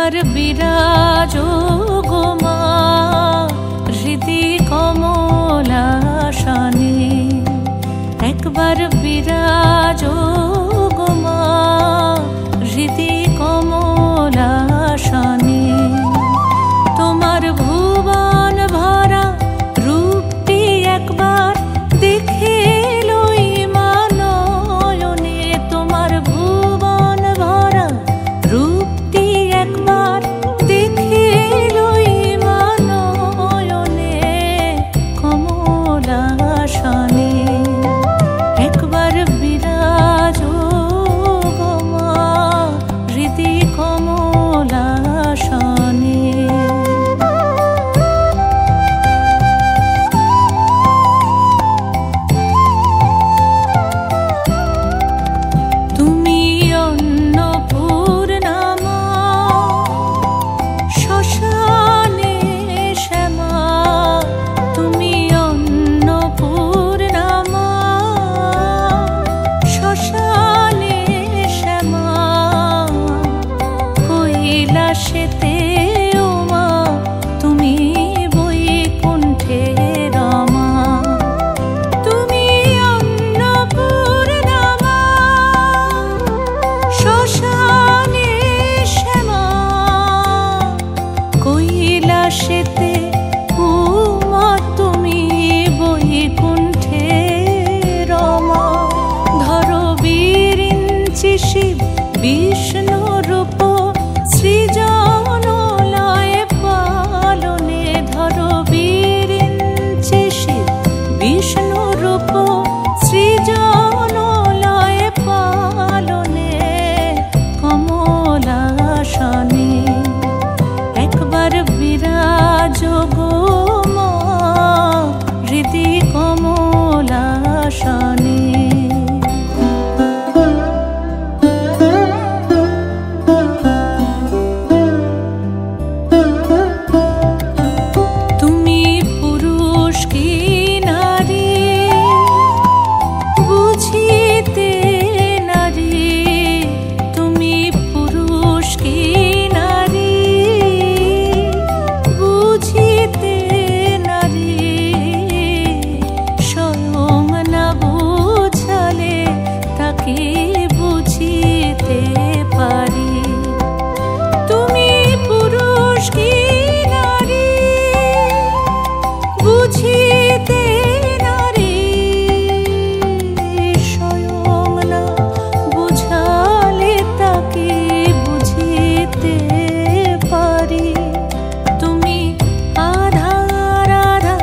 একবার বিরাজো গো মা হৃদি কমলাসনে, একবার বিরাজো গো মা হৃদি কমলাসনে। তোমার ভুবন ভরা রূপটি একবার দেখে লই মা নয়নে, তোমার ভুবন ভরা রূপটি একবার দেখে লই মা নয়নে কমলাসনে। একবার বিরাজো গো মা হৃদি কমলাসনে। তুমি অন্নপূর্ণা মা শ্মশানে শ্যামা, তুমি অন্নপূর্ণা মা শ্মশানে শ্যামা। কৈলাসেতে ও মা তুমি বৈকুণ্ঠে রমা, তুমি অন্নপূর্ণা মা শ্মশানে শ্যামা। কৈলাসেতে ও মা তুমি বৈকুণ্ঠে রমা। ধরো বিরিঞ্চি শিব বিষ্ণু রূপ সৃজন লয়ে পালনে, ধরো বিরিঞ্চি শিব বিষ্ণু রূপ সৃজন লয়ে পালনে কমলাসনে। একবার বিরাজো গো মা হৃদি কমলাসনে। তুমি পুরুষ কি নারী বুঝিতে নারী, তুমি পুরুষ কি নারী বুঝিতে নারী। স্বয়ং না বুঝালে তাকে বুঝিতে পারি। তুমি পুরুষ কি নারী বুঝিতে নারী, স্বয়ং না বুঝালে তাকে বুঝিতে পারি। তুমি আধা রাধা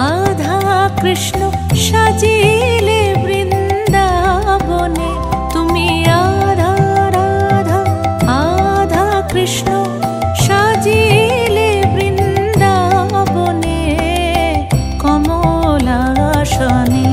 আধা কৃষ্ণ সাজিলে বৃন্দাবনে, তুমি আধা রাধা আধা কৃষ্ণ সাজিলে বৃন্দাবনে কমলাসনে।